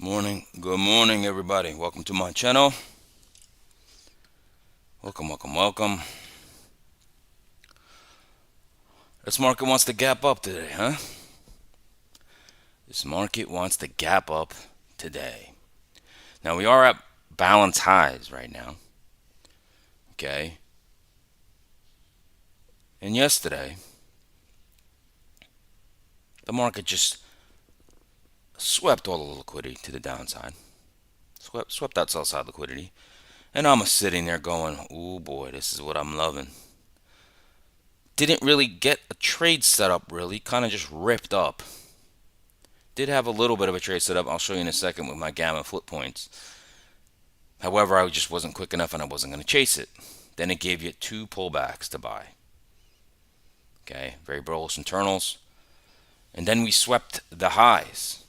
Good morning, everybody. Welcome to my channel. Welcome. This market wants to gap up today, huh? This market wants to gap up today. Now, we are at balance highs right now, okay? And yesterday, the market just swept all the liquidity to the downside. Swept that sell side liquidity. And I'm sitting there going, oh boy, this is what I'm loving. Didn't really get a trade set up, really. Kind of just ripped up. Did have a little bit of a trade set up. I'll show you in a second with my gamma flip points. However, I just wasn't quick enough and I wasn't going to chase it. Then it gave you two pullbacks to buy. Okay, very bullish internals. And then we swept the highs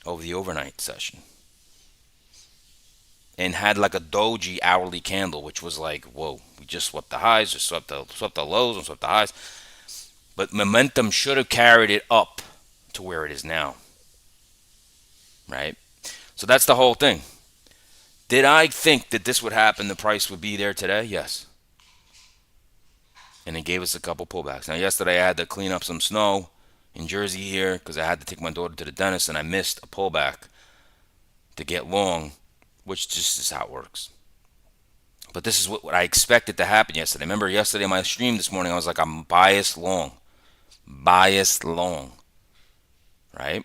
over the overnight session. And had like a doji hourly candle, which was like, whoa, we just swept the highs, just swept the lows and swept the highs. But momentum should have carried it up to where it is now. Right? So that's the whole thing. Did I think that this would happen? The price would be there today? Yes. And it gave us a couple pullbacks. Now, yesterday I had to clean up some snow in Jersey here because I had to take my daughter to the dentist and I missed a pullback to get long, which just is how it works. But this is what I expected to happen yesterday. Remember yesterday in my stream this morning, I was like, I'm biased long. Biased long. Right?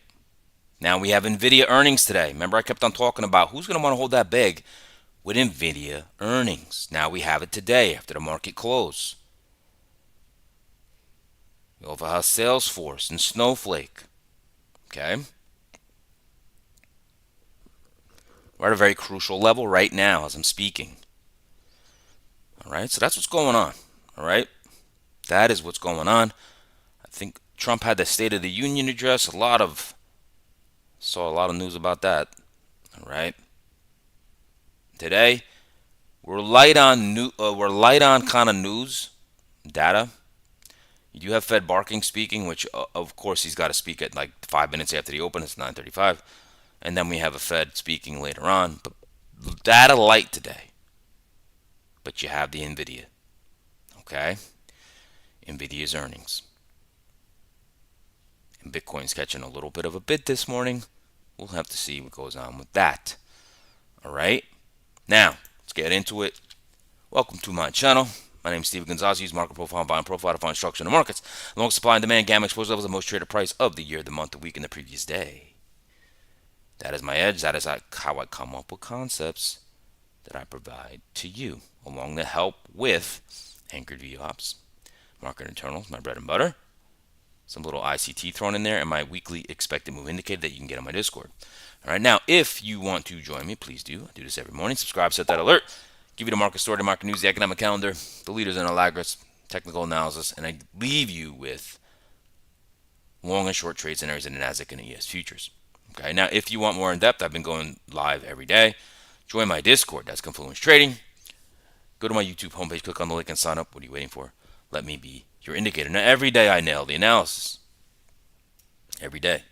Now we have NVDA earnings today. Remember I kept on talking about who's going to want to hold that big with NVIDIA earnings. Now we have it today after the market close. We also have Salesforce and Snowflake. Okay? We're at a very crucial level right now as I'm speaking. All right? So that's what's going on. All right? That is what's going on. I think Trump had the State of the Union address. Saw a lot of news about that. All right? Today, we're light on kind of news data. You do have Fed Barking speaking, which of course he's got to speak at like 5 minutes after the open. It's 9:35, and then we have a Fed speaking later on. But data light today. But you have the NVIDIA. Okay, NVIDIA's earnings, and Bitcoin's catching a little bit of a bid this morning. We'll have to see what goes on with that. All right. Now, let's get into it. Welcome to my channel. My name is Steven Gonzalez. Use market profile and buying profile to find structure in the markets. Along supply and demand, gamma exposed levels, the most traded price of the year, the month, the week, and the previous day. That is my edge. That is how I come up with concepts that I provide to you, along to help with anchored VWAPs, market internals, my bread and butter, some little ICT thrown in there, and my weekly expected move indicator that you can get on my Discord. All right, now, if you want to join me, please do. I do this every morning. Subscribe, set that alert. Give you the market story, the market news, the economic calendar, the leaders and laggards, technical analysis, and I leave you with long and short trade scenarios in the Nasdaq and the ES futures. Okay, now if you want more in depth, I've been going live every day. Join my Discord. That's Confluence Trading. Go to my YouTube homepage, click on the link, and sign up. What are you waiting for? Let me be your indicator. Now, every day I nail the analysis. Every day.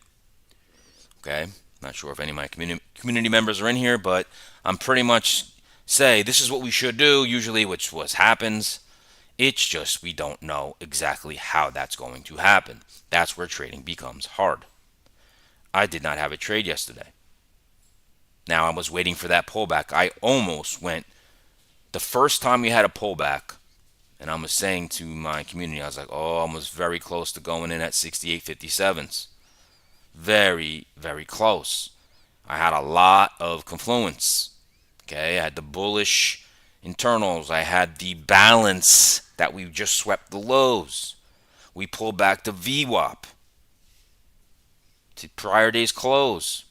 Okay, not sure if any of my community members are in here, but I'm pretty much say this is what we should do usually, which what happens. It's just we don't know exactly how that's going to happen. That's where trading becomes hard. I did not have a trade yesterday. Now I was waiting for that pullback. I almost went the first time we had a pullback, and I was saying to my community, I was like, oh, I was very close to going in at 68.57s. Very, very close. I had a lot of confluence. Okay, I had the bullish internals. I had the balance that we just swept the lows. We pulled back the VWAP to prior day's close.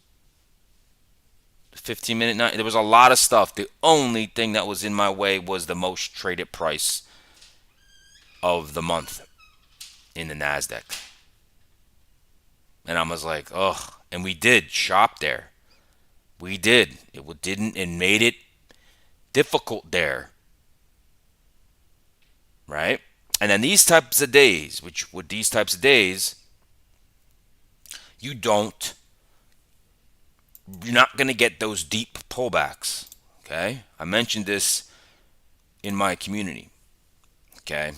The 15-minute night. There was a lot of stuff. The only thing that was in my way was the most traded price of the month in the Nasdaq. And I was like, ugh. And we did shop there. We did. It made it difficult there. Right? And then these types of days, you don't you're not going to get those deep pullbacks. Okay, I mentioned this in my community. Okay,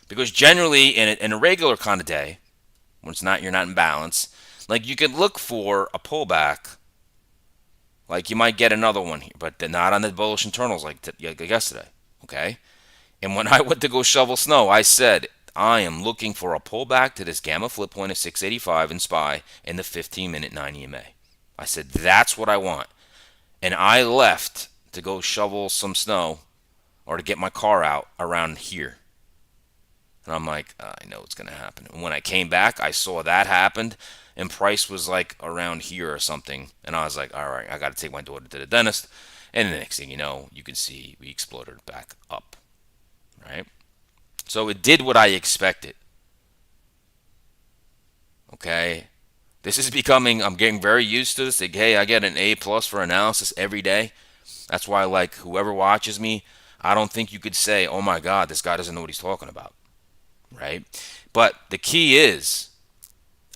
because generally in a regular kind of day, when you're not in balance, like you could look for a pullback. Like you might get another one here, but not on the bullish internals like yesterday. Okay, and when I went to go shovel snow, I said I am looking for a pullback to this gamma flip point of 685 in SPY in the 15-minute 9 EMA. I said that's what I want, and I left to go shovel some snow or to get my car out around here. And I'm like, I know it's going to happen. And when I came back, I saw that happened, and price was like around here or something. And I was like, all right, I got to take my daughter to the dentist. And the next thing you know, you can see we exploded back up, right? So it did what I expected. Okay. This is becoming, I'm getting very used to this. Like, hey, I get an A plus for analysis every day. That's why, like, whoever watches me, I don't think you could say, oh my God, this guy doesn't know what he's talking about, right? But the key is,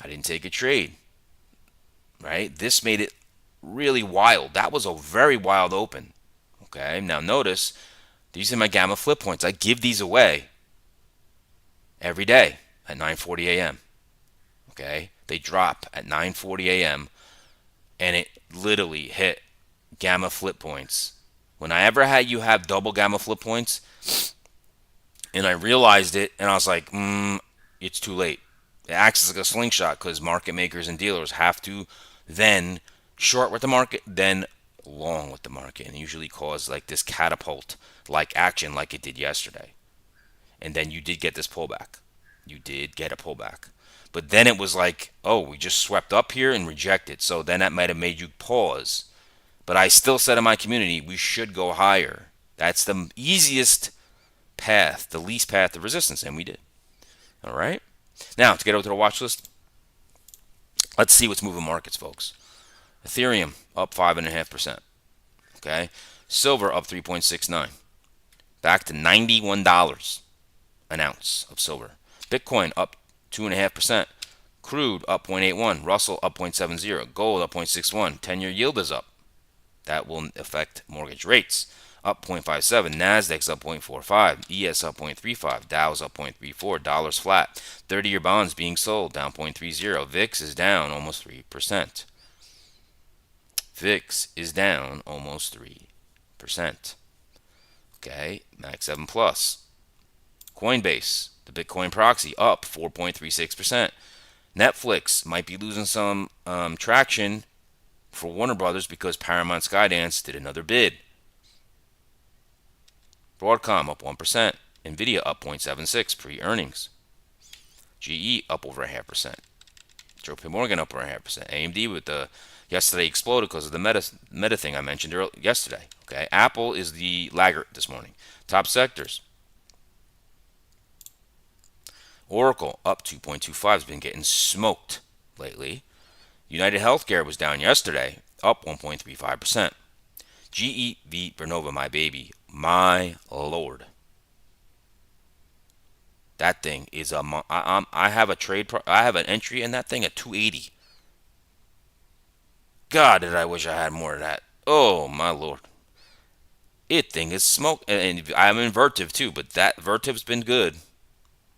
I didn't take a trade, right? This made it really wild. That was a very wild open, okay? Now notice, these are my gamma flip points. I give these away every day at 9:40 a.m., okay? They drop at 9:40 a.m., and it literally hit gamma flip points. When I ever had you have double gamma flip points, and I realized it, and I was like, it's too late. It acts as like a slingshot because market makers and dealers have to then short with the market, then long with the market, and usually cause like this catapult like action like it did yesterday. And then you did get this pullback. You did get a pullback. But then it was like, oh, we just swept up here and rejected. So then that might have made you pause. But I still said in my community, we should go higher. That's the easiest path, the least path of resistance, and we did. All right. Now, to get over to the watch list, let's see what's moving markets, folks. Ethereum up 5.5%. Okay. Silver up 3.69. Back to $91 an ounce of silver. Bitcoin up 2.5%. Crude up 0.81. Russell up 0.70. Gold up 0.61. 10-year yield is up. That will affect mortgage rates. Up 0.57. Nasdaq's up 0.45. ES up 0.35. Dow's up 0.34. Dollars flat. 30-year bonds being sold down 0.30. VIX is down almost 3%. VIX is down almost 3%. Okay, Max 7 Plus. Coinbase, the Bitcoin proxy, up 4.36%. Netflix might be losing some traction for Warner Brothers because Paramount Skydance did another bid. Broadcom up 1%. NVIDIA up 0.76 pre-earnings. GE up over 0.5%. JP Morgan up over 0.5%. AMD with the yesterday exploded because of the meta thing I mentioned yesterday. Okay, Apple is the laggard this morning. Top sectors. Oracle up 2.25 has been getting smoked lately. United Healthcare was down yesterday, up 1.35%. GE v Vernova, my baby, my lord. That thing is I have a I have an entry in that thing at 280. God, did I wish I had more of that. Oh my lord. It thing is smoke, and I'm in Vertiv too, but that Vertiv's been good.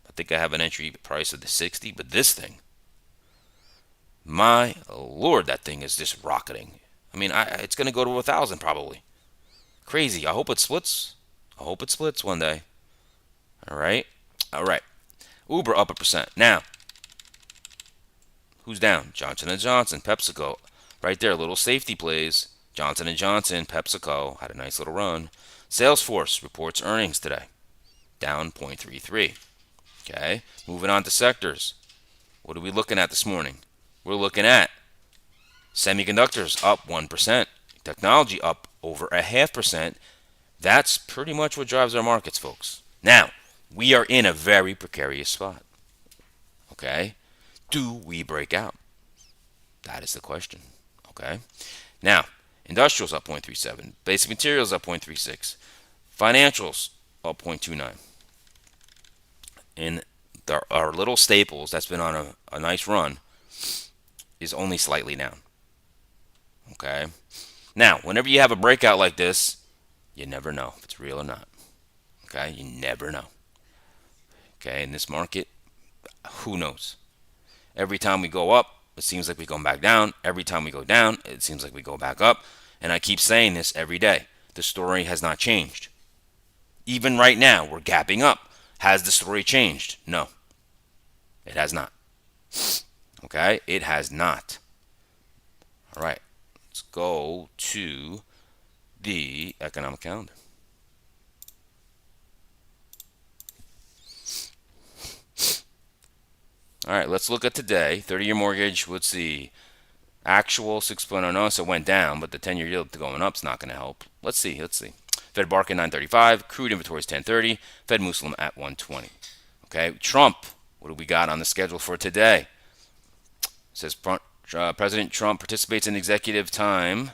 I think I have an entry price of the 60, but this thing, my lord, that thing is just rocketing. I mean, it's going to go to 1,000 probably. Crazy. I hope it splits. I hope it splits one day. All right. All right. Uber up 1%. Now, who's down? Johnson & Johnson, PepsiCo. Right there, little safety plays. Johnson & Johnson, PepsiCo had a nice little run. Salesforce reports earnings today. Down 0.33. Okay. Moving on to sectors. What are we looking at this morning? We're looking at semiconductors up 1%. Technology up over 0.5%. That's pretty much what drives our markets, folks. Now, we are in a very precarious spot. Okay? Do we break out? That is the question. Okay? Now, industrials up 0.37. Basic materials up 0.36. Financials up 0.29. And our little staples that's been on a nice run is only slightly down. Okay. Now, whenever you have a breakout like this, you never know if it's real or not. Okay. You never know. Okay. In this market, who knows? Every time we go up, it seems like we're going back down. Every time we go down, it seems like we go back up. And I keep saying this every day. The story has not changed. Even right now, we're gapping up. Has the story changed? No, it has not. Okay, it has not. All right, let's go to the economic calendar. All right, let's look at today. 30-year mortgage, let's see. Actual 6.09, so it went down, but the 10-year yield going up is not going to help. Let's see. Fed Barker 935, crude inventory is 1030, Fed Muslim at 120. Okay, Trump, what do we got on the schedule for today? It says President Trump participates in executive time.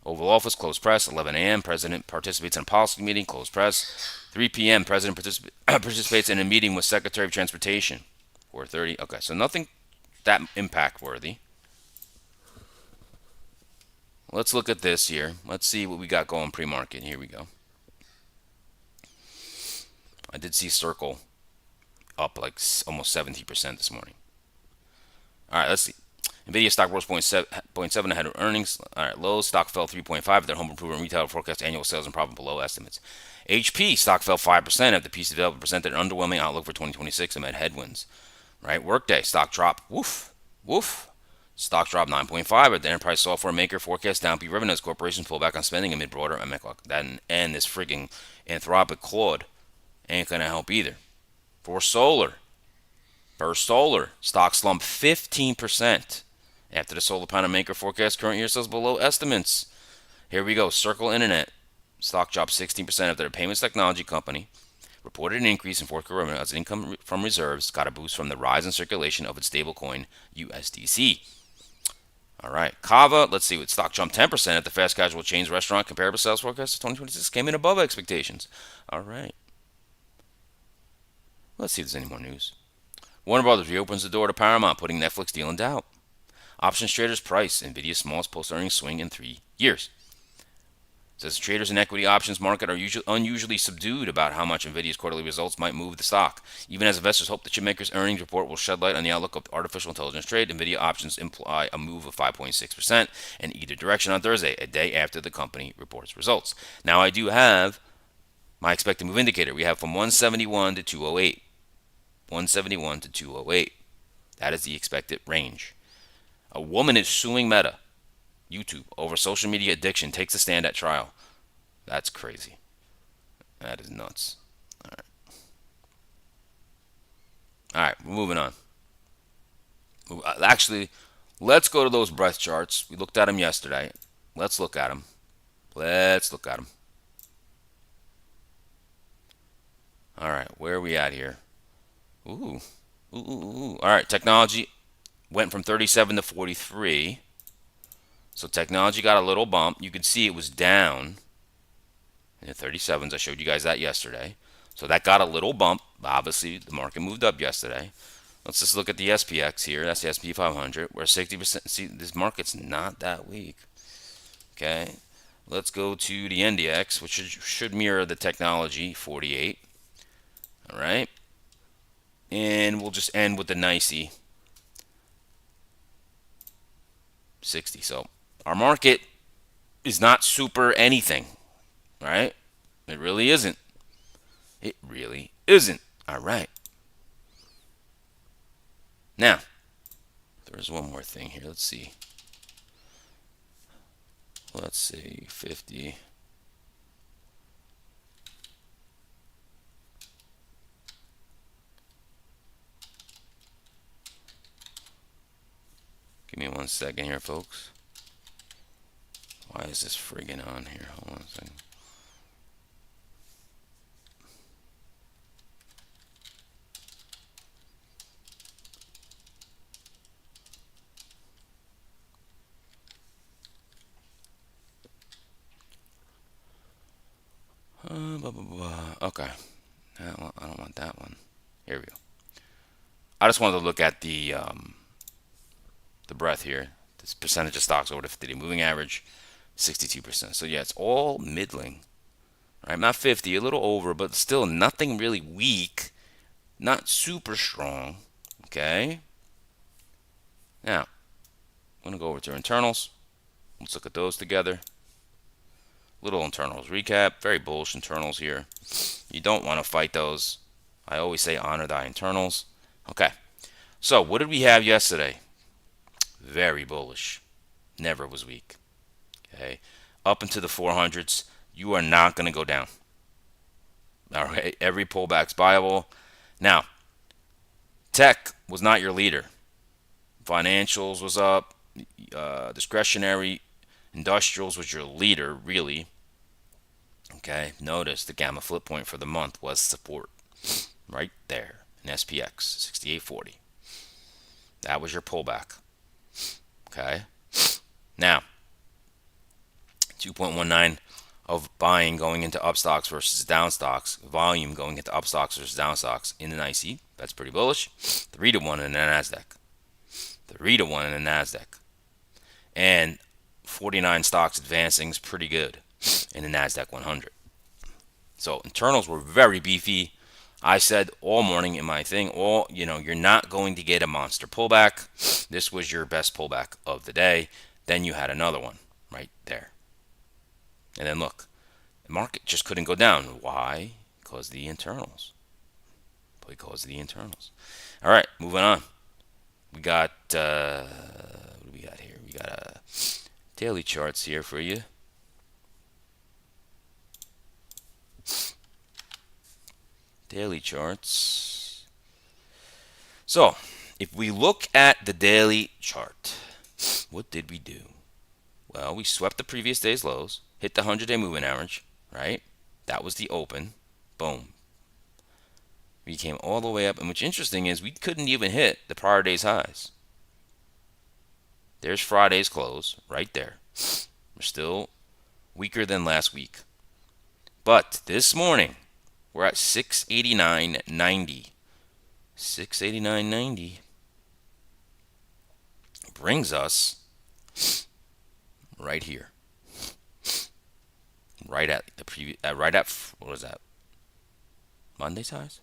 Oval Office, closed press, 11 a.m. President participates in a policy meeting, closed press. 3 p.m. President participates in a meeting with Secretary of Transportation. 4:30. Okay, so nothing that impact worthy. Let's look at this here. Let's see what we got going pre-market. Here we go. I did see Circle up like almost 70% this morning. All right, let's see. NVIDIA stock rose 0.7 ahead of earnings. All right, Lowe's stock fell 3.5. Their home improvement retailer forecast annual sales and profit below estimates. HP stock fell 5% after PC Developer presented an underwhelming outlook for 2026 amid headwinds. Right, Workday stock drop. Woof. Stock dropped 9.5 at the enterprise software maker forecast downbeat revenue as corporations pull back on spending amid broader economic. And this frigging Anthropic Claude ain't gonna help either. First Solar, stock slumped 15% after the solar panel maker forecast current year sales below estimates. Here we go. Circle Internet stock dropped 16% after the payments technology company reported an increase in fourth quarter revenue as income from reserves got a boost from the rise in circulation of its stablecoin USDC. All right, Kava, let's see, with stock jumped 10% at the fast casual chains restaurant comparable sales forecast of 2026 came in above expectations. All right. Let's see if there's any more news. Warner Brothers reopens the door to Paramount, putting Netflix deal in doubt. Options traders price NVIDIA's smallest post-earnings swing in 3 years. It says traders in equity options market are unusually subdued about how much NVIDIA's quarterly results might move the stock. Even as investors hope the chipmaker's earnings report will shed light on the outlook of artificial intelligence trade, NVIDIA options imply a move of 5.6% in either direction on Thursday, a day after the company reports results. Now I do have my expected move indicator. We have from 171 to 208. 171 to 208. That is the expected range. A woman is suing Meta, YouTube, over social media addiction, takes a stand at trial. That's crazy. That is nuts. All right, we're moving on. Actually, let's go to those breadth charts. We looked at them yesterday. Let's look at them. All right, where are we at here? Ooh. All right, technology went from 37 to 43. So technology got a little bump. You can see it was down in the 37s. I showed you guys that yesterday. So that got a little bump. Obviously, the market moved up yesterday. Let's just look at the SPX here. That's the S&P 500. We're 60%. See, this market's not that weak. Okay. Let's go to the NDX, which should mirror the technology 48. All right. And we'll just end with the NYSE 60. So our market is not super anything, right? It really isn't. All right. Now, there's one more thing here. Let's see. 50. Give me 1 second here, folks. Why is this friggin' on here? Hold on a second. Okay. I don't want that one. Here we go. I just wanted to look at the breadth here This percentage of stocks over the 50-day moving average, 62%. So yeah, it's all middling. Right? Not 50, a little over, but still nothing really weak, not super strong. Okay. Now, I'm going to go over to internals. Let's look at those together. Little internals recap. Very bullish internals here. You don't want to fight those. I always say honor thy internals. Okay. So what did we have yesterday? Very bullish. Never was weak. Okay. Up into the 400s. You are not going to go down. All right. Every pullback's buyable. Now, tech was not your leader. Financials was up. Discretionary industrials was your leader, really. Okay, notice the gamma flip point for the month was support right there in SPX 6840. That was your pullback. Okay, now 2.19 of buying going into up stocks versus down stocks, volume going into up stocks versus down stocks in the NYSE. That's pretty bullish. 3-1 in the Nasdaq. 3-1 in the Nasdaq. And 49 stocks advancing is pretty good in the Nasdaq 100. So internals were very beefy. I said all morning in my thing, you're not going to get a monster pullback. This was your best pullback of the day. Then you had another one right there. And then look, the market just couldn't go down. Why? Because of the internals. Because of the internals. All right, moving on. We got, what do we got here? We got daily charts here for you. Daily charts. So, if we look at the daily chart, what did we do? Well, we swept the previous day's lows, hit the 100-day moving average, right? That was the open. Boom. We came all the way up, and what's interesting is we couldn't even hit the prior day's highs. There's Friday's close right there. We're still weaker than last week. But this morning, we're at 689.90. 689.90 brings us right here. Right at the previous, what was that? Monday's highs?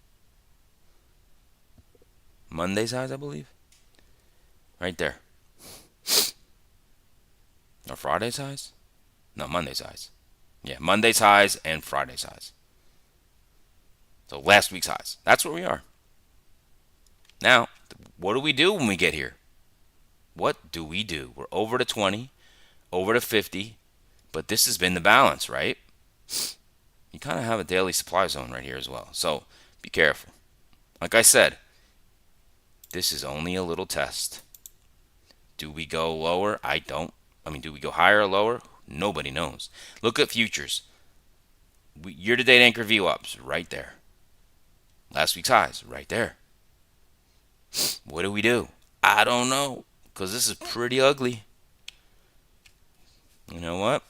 Monday's highs, I believe. Right there. Or Friday's highs? No, Monday's highs. Yeah, Monday's highs and Friday's highs. So last week's highs. That's where we are. Now, what do we do when we get here? What do we do? We're over to 20, over to 50, but this has been the balance, right? You kind of have a daily supply zone right here as well. So be careful. Like I said, this is only a little test. Do we go lower? Do we go higher or lower? Nobody knows. Look at futures. Year-to-date anchor VWAPs right there. Last week's highs right there. What do? I don't know, because this is pretty ugly. You know what?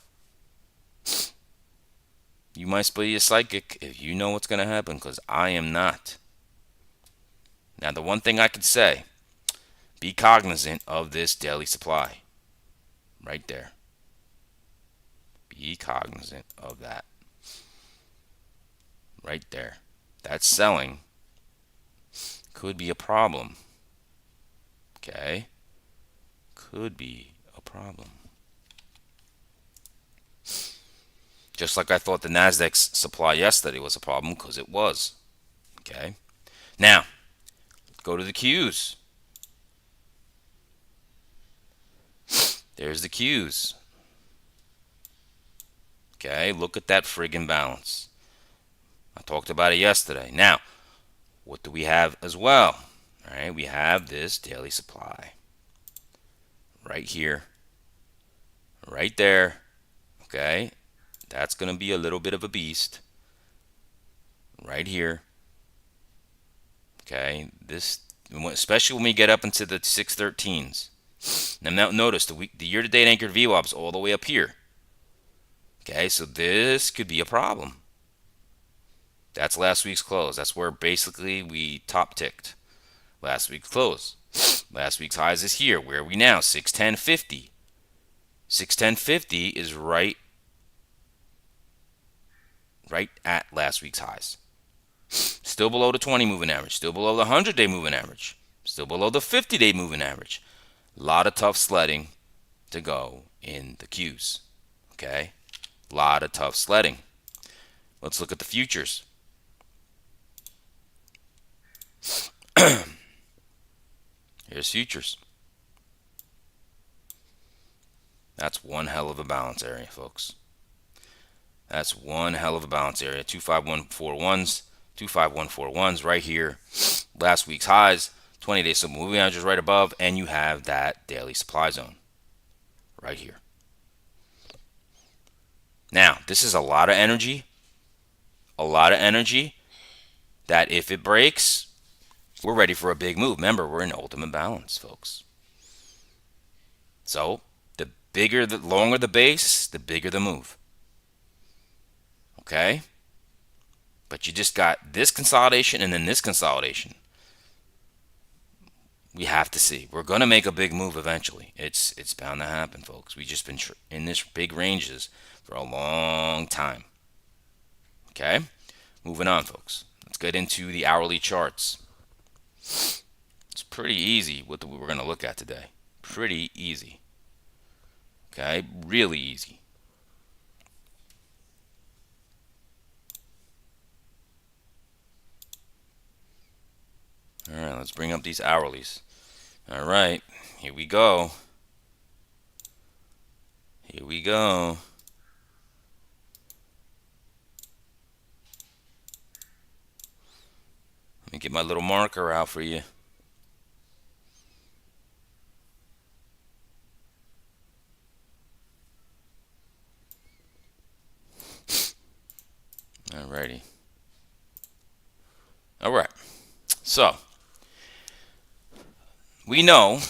You might be a psychic if you know what's going to happen, because I am not. Now, the one thing I can say, be cognizant of this daily supply. Right there. Be cognizant of that. Right there. That selling could be a problem. Okay? Could be a problem. Just like I thought the Nasdaq's supply yesterday was a problem, because it was. Okay? Now, go to the Qs. There's the Qs. Okay, look at that friggin' balance. I talked about it yesterday. Now, what do we have as well? All right, we have this daily supply. Right here. Right there. Okay, that's going to be a little bit of a beast. Right here. Okay, this, especially when we get up into the 613s. Now notice the year-to-date anchored VWAPs all the way up here. Okay, so this could be a problem. That's last week's close. That's where basically we top ticked last week's close. Last week's highs is here. Where are we now? 610.50. 610.50 is right at last week's highs. Still below the 20 moving average. Still below the 100-day moving average. Still below the 50-day moving average. A lot of tough sledding to go in the Qs. Okay? A lot of tough sledding. Let's look at the futures. Here's futures. That's one hell of a balance area, folks. That's one hell of a balance area. 25141s, 25141s right here. Last week's highs, 20-day simple moving averages right above, and you have that daily supply zone right here. Now, this is a lot of energy. A lot of energy that if it breaks, we're ready for a big move. Remember, we're in ultimate balance, folks. So, the longer the base, the bigger the move. Okay? But you just got this consolidation and then this consolidation. We have to see. We're going to make a big move eventually. It's bound to happen, folks. We've just been in this big ranges for a long time. Okay? Moving on, folks. Let's get into the hourly charts. It's pretty easy what we're going to look at today. Pretty easy. Okay? Really easy. All right, let's bring up these hourlies. All right, here we go. Here we go. Let me get my little marker out for you. Alrighty. All right. So, we know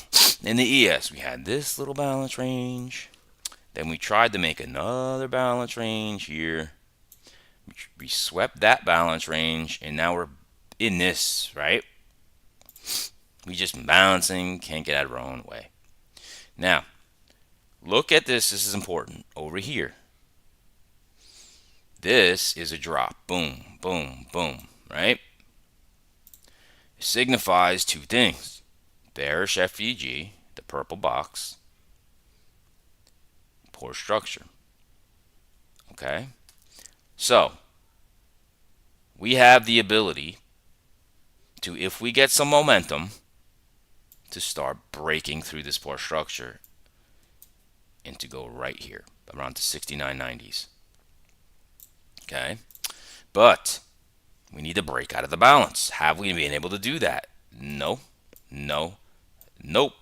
in the ES we had this little balance range. Then we tried to make another balance range here. We swept that balance range, and now we're in this, right? We just been balancing, can't get out of our own way. Now, look at this. This is important. Over here. This is a drop. Boom, boom, boom, right? It signifies two things. Bearish FEG, the purple box, poor structure. Okay? So, we have the ability to, if we get some momentum, to start breaking through this poor structure and to go right here, around to 69.90s. Okay? But we need to break out of the balance. Have we been able to do that? No. No. Nope.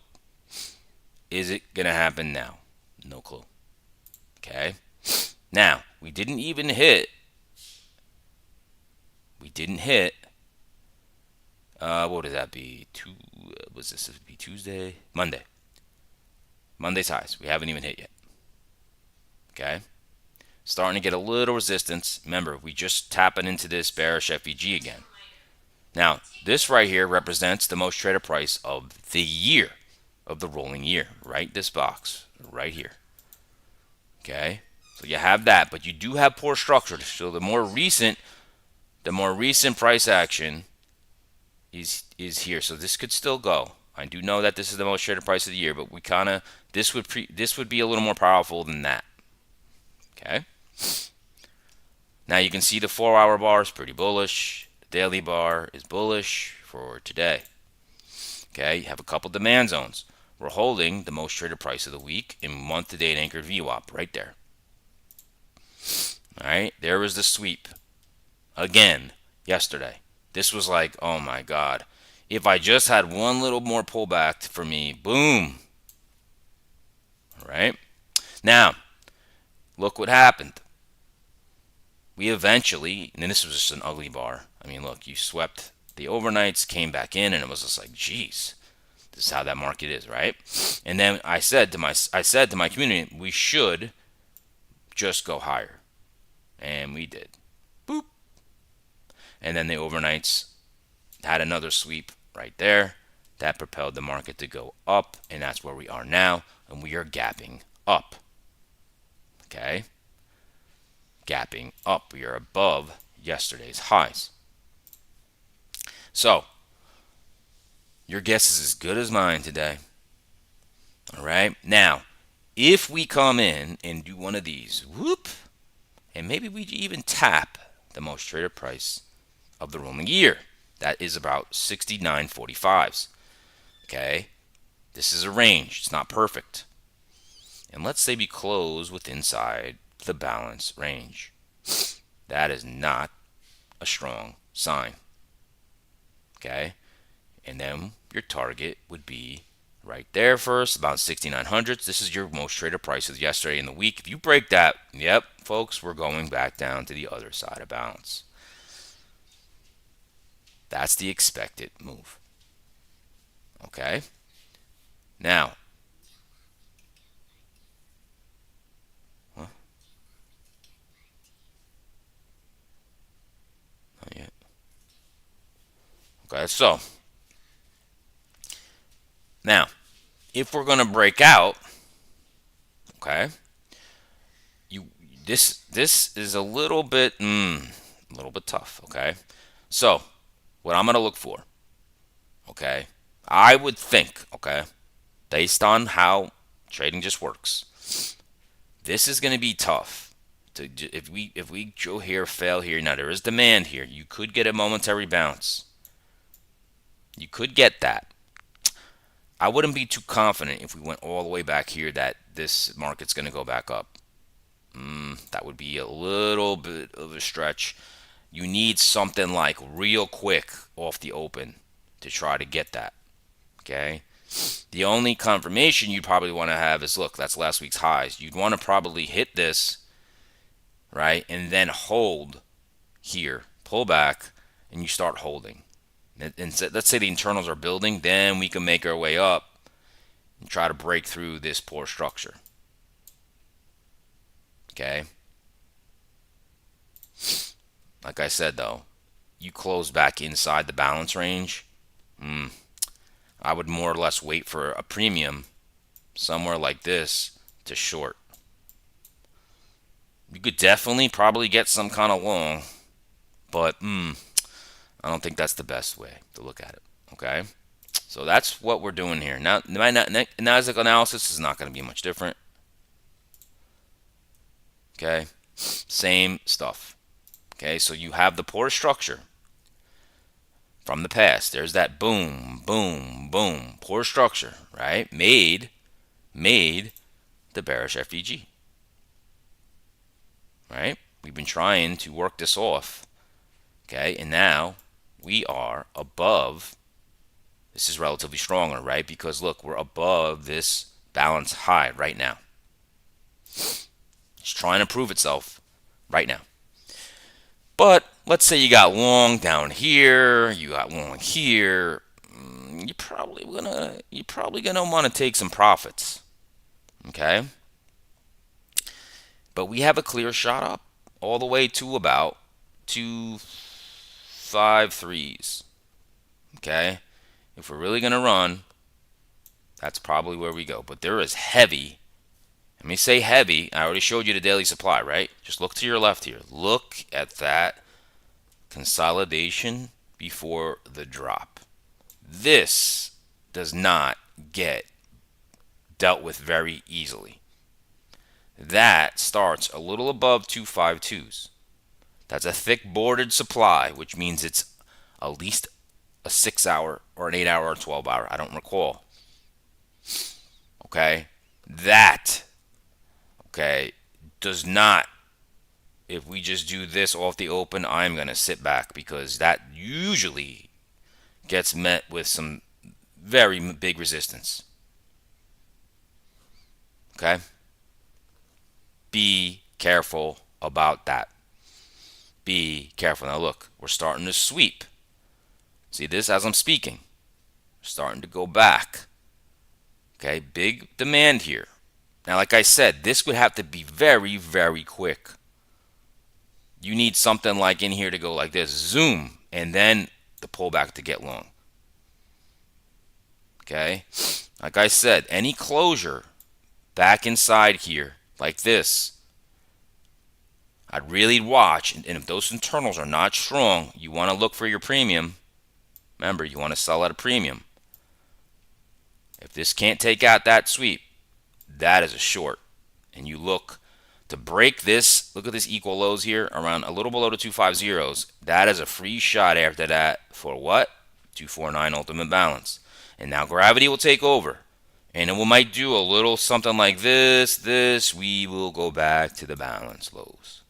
Is it going to happen now? No clue. Okay? Now, we didn't hit, what would that be? Was this be Tuesday? Monday. Monday's highs. We haven't even hit yet. Okay? Starting to get a little resistance. Remember, we just tapping into this bearish FEG again. Now, this right here represents the most traded price of the year, of the rolling year, right? This box, right here. Okay? So you have that, but you do have poor structure. So the more recent price action is here. So this could still go. I do know that this is the most traded price of the year, but we kind of this would be a little more powerful than that. Okay? Now you can see the 4-hour bar is pretty bullish. The daily bar is bullish for today. Okay, you have a couple demand zones. We're holding the most traded price of the week in month-to-date anchored VWAP right there. All right, there was the sweep again yesterday. This was like, oh my God. If I just had one little more pullback for me, boom. All right. Now, look what happened. We eventually, and this was just an ugly bar. I mean, look, you swept the overnights, came back in, and it was just like, geez, this is how that market is, right? And then I said to my community, we should just go higher, and we did. Boop. And then the overnights had another sweep right there, that propelled the market to go up, and that's where we are now, and we are gapping up. Okay? Gapping up. We are above yesterday's highs. So, your guess is as good as mine today. All right? Now, if we come in and do one of these, whoop, and maybe we even tap the most traded price of the rolling year. That is about 69.45s. Okay? This is a range. It's not perfect. And let's say we close with inside the balance range. That is not a strong sign. Okay? And then your target would be right there first, about 6,900. This is your most traded prices yesterday in the week. If you break that, yep, folks, we're going back down to the other side of balance. That's the expected move. Okay? Now, huh? Not yet. Okay, so now, if we're going to break out, okay, this is a little bit tough. Okay, so what I'm going to look for, okay, I would think, okay, based on how trading just works, this is going to be tough. If we go here, fail here, now there is demand here. You could get a momentary bounce. You could get that. I wouldn't be too confident if we went all the way back here that this market's going to go back up. That would be a little bit of a stretch. You need something like real quick off the open to try to get that. Okay? The only confirmation you'd probably want to have is, look, that's last week's highs. You'd want to probably hit this, right? And then hold here, pull back, and you start holding. And so, let's say the internals are building, then we can make our way up and try to break through this poor structure. Okay? Like I said, though, you close back inside the balance range, I would more or less wait for a premium somewhere like this to short. You could definitely probably get some kind of long, but I don't think that's the best way to look at it. Okay? So that's what we're doing here. Now, my Nasdaq analysis is not going to be much different. Okay? Same stuff. Okay? So you have the poor structure from the past. There's that boom, boom, boom. Poor structure, right? Made the bearish FEG. Right? We've been trying to work this off. Okay? And now we are above. This is relatively stronger, right? Because look, we're above this balance high right now. It's trying to prove itself right now. But let's say you got long down here, you got long here. You're probably gonna want to take some profits. Okay? But we have a clear shot up all the way to about 253s. Okay? If we're really going to run, that's probably where we go. But there is heavy. Let me say heavy. I already showed you the daily supply, right? Just look to your left here. Look at that consolidation before the drop. This does not get dealt with very easily. That starts a little above 252s. That's a thick bordered supply, which means it's at least a 6-hour or an 8-hour or 12-hour. I don't recall. Okay? That, okay, does not, if we just do this off the open, I'm going to sit back because that usually gets met with some very big resistance. Okay? Be careful about that. Be careful. Now look, we're starting to sweep. See this as I'm speaking. Starting to go back. Okay, big demand here. Now, like I said, this would have to be very, very quick. You need something like in here to go like this, zoom, and then the pullback to get long. Okay, like I said, any closure back inside here like this, I'd really watch. And if those internals are not strong, you want to look for your premium. Remember, you want to sell at a premium. If this can't take out that sweep, that is a short. And you look to break this. Look at this equal lows here around a little below the 250s. That is a free shot after that for what? 249 ultimate balance. And now gravity will take over. And it might do a little something like this. We will go back to the balance lows.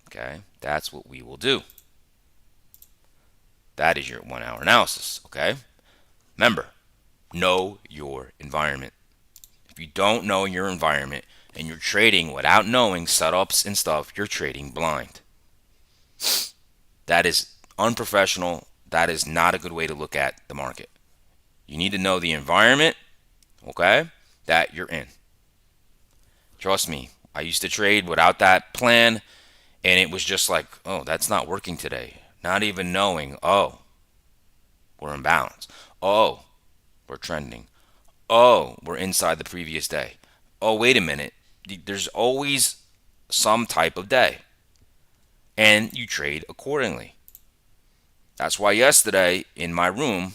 Okay, that's what we will do. That is your 1 hour analysis. Okay, remember, know your environment. If you don't know your environment and you're trading without knowing setups and stuff, you're trading blind. That is unprofessional. That is not a good way to look at the market. You need to know the environment, okay, that you're in. Trust me, I used to trade without that plan, and it was just like, oh, that's not working today. Not even knowing, oh, we're in balance. Oh, we're trending. Oh, we're inside the previous day. Oh, wait a minute. There's always some type of day. And you trade accordingly. That's why yesterday in my room,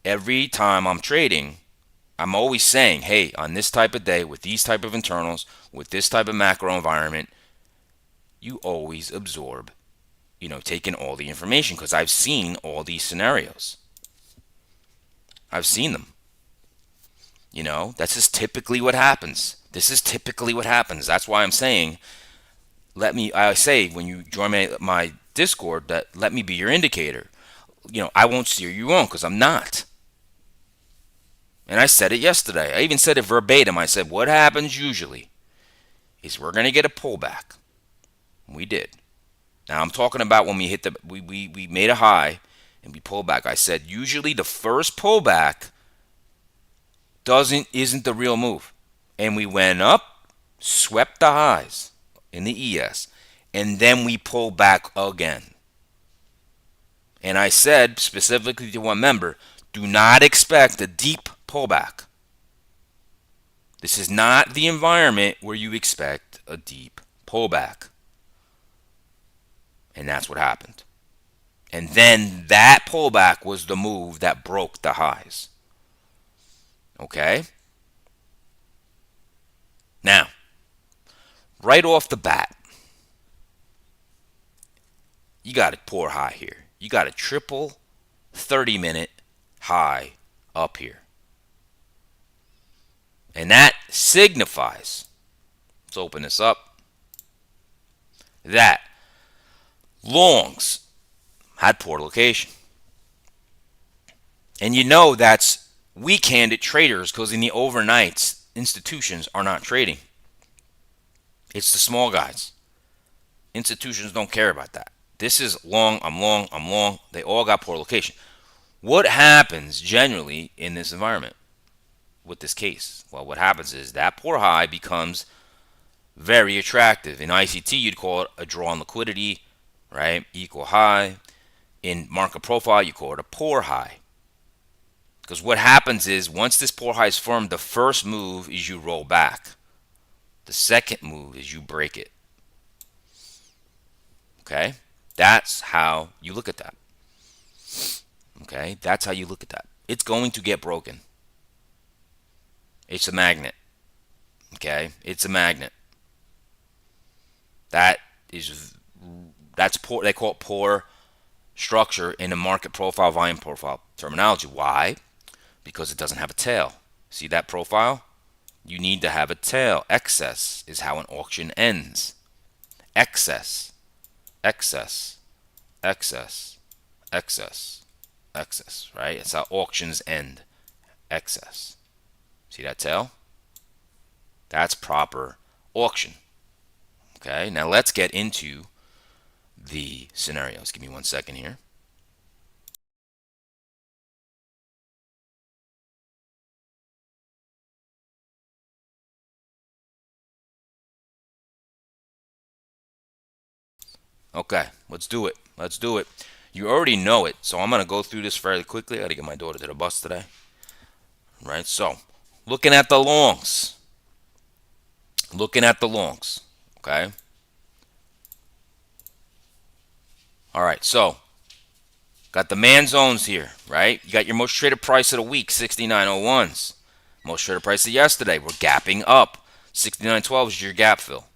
every time I'm trading, I'm always saying, hey, on this type of day, with these type of internals, with this type of macro environment, you always absorb, taking all the information, because I've seen all these scenarios. I've seen them. That's just typically what happens. This is typically what happens. That's why I'm saying, I say when you join my Discord, that let me be your indicator. I won't steer you wrong, because I'm not. And I said it yesterday. I even said it verbatim. I said, what happens usually is we're going to get a pullback. We did. Now I'm talking about when we hit we made a high and we pulled back. I said usually the first pullback isn't the real move. And we went up, swept the highs in the ES, and then we pulled back again. And I said specifically to one member, do not expect a deep pullback. This is not the environment where you expect a deep pullback. And that's what happened. And then that pullback was the move that broke the highs. Okay? Now, right off the bat, you got a poor high here. You got a triple 30-minute high up here. And that signifies, let's open this up, that longs had poor location. And that's weak-handed traders, because in the overnights, institutions are not trading. It's the small guys. Institutions don't care about that. This is long, I'm long, I'm long. They all got poor location. What happens generally in this environment with this case? Well, what happens is that poor high becomes very attractive. In ICT, you'd call it a draw on liquidity, right? Equal high. In market profile, you call it a poor high. Because what happens is once this poor high is formed, the first move is you roll back. The second move is you break it. Okay? That's how you look at that. Okay? That's how you look at that. It's going to get broken. It's a magnet. Okay? It's a magnet. That's poor. They call it poor structure in a market profile, volume profile terminology. Why? Because it doesn't have a tail. See that profile? You need to have a tail. Excess is how an auction ends. Excess, excess, excess, excess, excess, right? It's how auctions end. Excess. See that tail? That's proper auction. Okay, now let's get into the scenarios. Give me 1 second here. Okay, let's do it. Let's do it. You already know it, so I'm going to go through this fairly quickly. I got to get my daughter to the bus today. Right, so looking at the longs. Okay. All right, so got the man zones here, right? You got your most traded price of the week, 69.01s. Most traded price of yesterday, we're gapping up. 69.12 is your gap fill.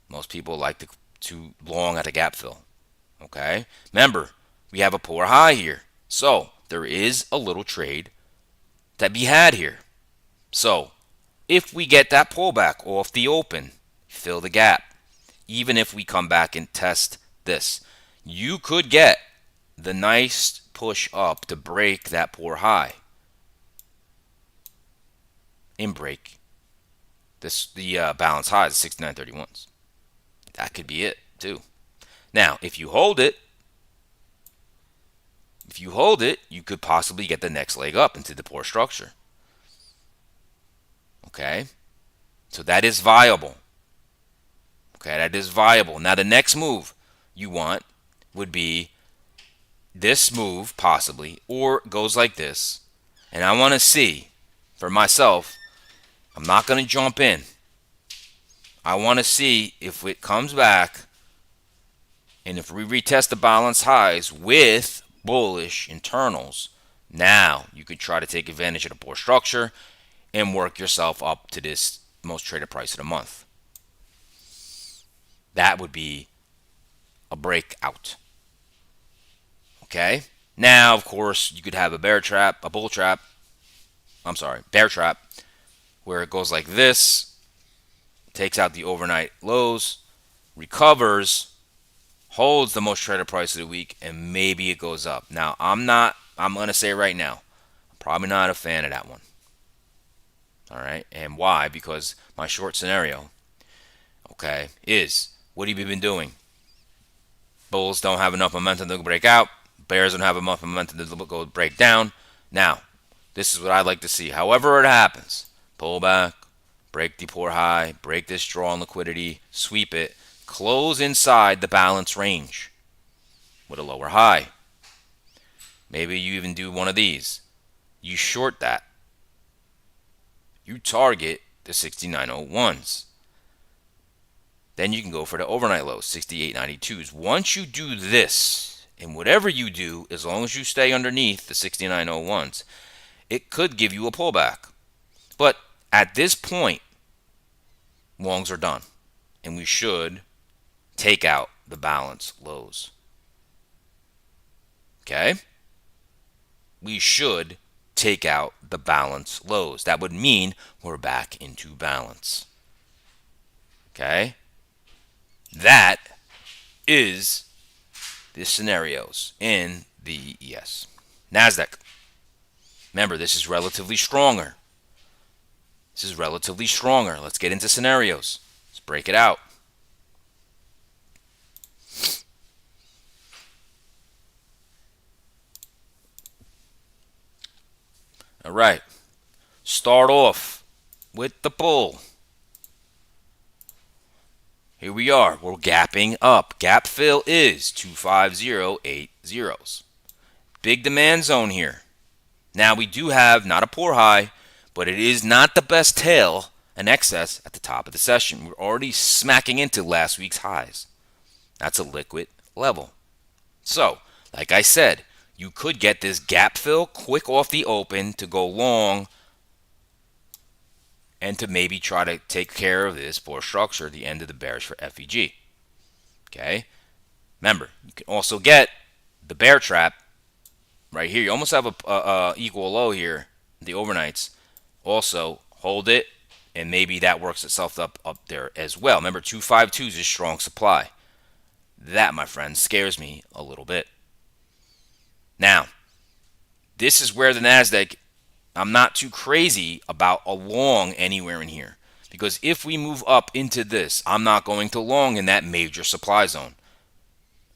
Most people like to long at a gap fill. Okay? Remember, we have a poor high here. So there is a little trade to be had here. So if we get that pullback off the open, fill the gap. Even if we come back and test this, you could get the nice push up to break that poor high and break the balance highs, 69.31s. That could be it too. Now, if you hold it, you could possibly get the next leg up into the poor structure. Okay? So that is viable. Okay, that is viable. Now the next move you want would be this move possibly, or it goes like this. And I want to see for myself, I'm not going to jump in. I want to see if it comes back and if we retest the balance highs with bullish internals. Now you could try to take advantage of the poor structure and work yourself up to this most traded price of the month. That would be a breakout. Okay? Now, of course, you could have a bear trap, where it goes like this, takes out the overnight lows, recovers, holds the most traded price of the week, and maybe it goes up. Now, I'm going to say right now, I'm probably not a fan of that one. All right? And why? Because my short scenario, okay, is what have you been doing? Bulls don't have enough momentum to break out. Bears don't have enough momentum to go break down. Now, this is what I'd like to see. However it happens, pull back, break the poor high, break this draw on liquidity, sweep it, close inside the balance range with a lower high. Maybe you even do one of these. You short that. You target the 69.01s. Then you can go for the overnight lows, 68.92s. Once you do this, and whatever you do, as long as you stay underneath the 69.01s, it could give you a pullback. But at this point, longs are done. And we should take out the balance lows. Okay? We should take out the balance lows. That would mean we're back into balance. Okay? That is the scenarios in the ES. NASDAQ. Remember, this is relatively stronger. Let's get into scenarios. Let's break it out. All right. Start off with the bull. Here we are. We're gapping up. Gap fill is 25080s. Big demand zone here. Now we do have not a poor high, but it is not the best tail and excess at the top of the session. We're already smacking into last week's highs. That's a liquid level. So, like I said, you could get this gap fill quick off the open to go long and to maybe try to take care of this poor structure at the end of the bearish for FEG. Okay? Remember, you can also get the bear trap right here. You almost have a equal low here, the overnights. Also, hold it, and maybe that works itself up there as well. Remember, 252s is strong supply. That, my friends, scares me a little bit. Now, this is where the NASDAQ, I'm not too crazy about a long anywhere in here. Because if we move up into this, I'm not going to long in that major supply zone.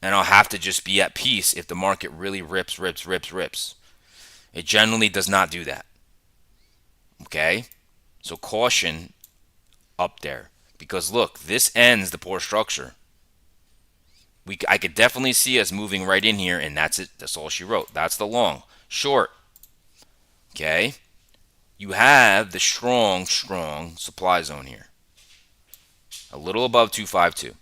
And I'll have to just be at peace if the market really rips. It generally does not do that. Okay? So caution up there. Because look, this ends the poor structure. I could definitely see us moving right in here, and that's it. That's all she wrote. That's the long. Short. Okay. You have the strong supply zone here. A little above 252.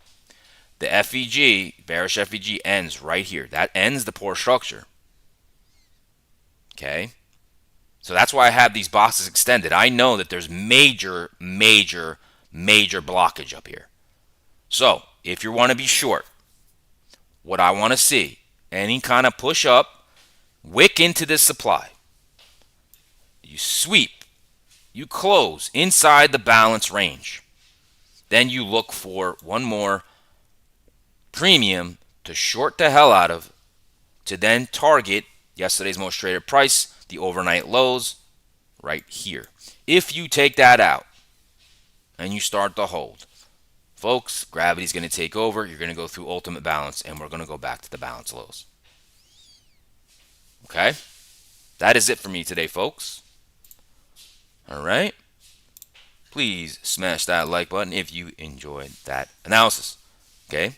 The FEG, bearish FEG, ends right here. That ends the poor structure. Okay. So that's why I have these boxes extended. I know that there's major blockage up here. So if you want to be short, what I want to see, any kind of push up, wick into this supply. You sweep, you close inside the balance range. Then you look for one more premium to short the hell out of, to then target yesterday's most traded price, the overnight lows, right here. If you take that out and you start to hold, folks, gravity's going to take over. You're going to go through ultimate balance, and we're going to go back to the balance lows. Okay? That is it for me today, folks. All right? Please smash that like button if you enjoyed that analysis. Okay?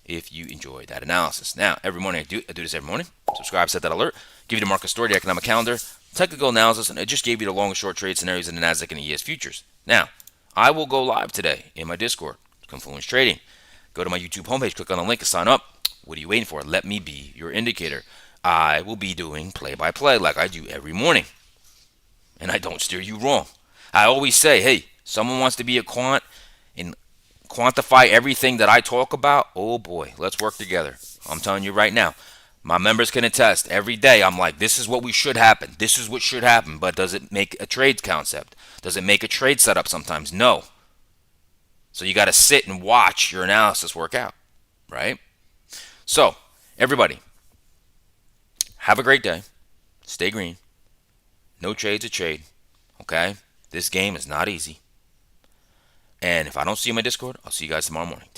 If you enjoyed that analysis. Now, every morning, I do this every morning. Subscribe, set that alert. Give you the market story, the economic calendar, technical analysis, and I just gave you the long and short trade scenarios in the NASDAQ and the ES futures. Now, I will go live today in my Discord, Confluence Trading. Go to my YouTube homepage, click on the link and sign up. What are you waiting for? Let me be your indicator. I will be doing play-by-play like I do every morning. And I don't steer you wrong. I always say, hey, someone wants to be a quant and quantify everything that I talk about. Oh boy, let's work together. I'm telling you right now. My members can attest. Every day I'm like, this is what we should happen. This is what should happen. But does it make a trade concept? Does it make a trade setup sometimes? No. So you got to sit and watch your analysis work out, right? So, everybody, have a great day. Stay green. No trade's a trade, okay? This game is not easy. And if I don't see you in my Discord, I'll see you guys tomorrow morning.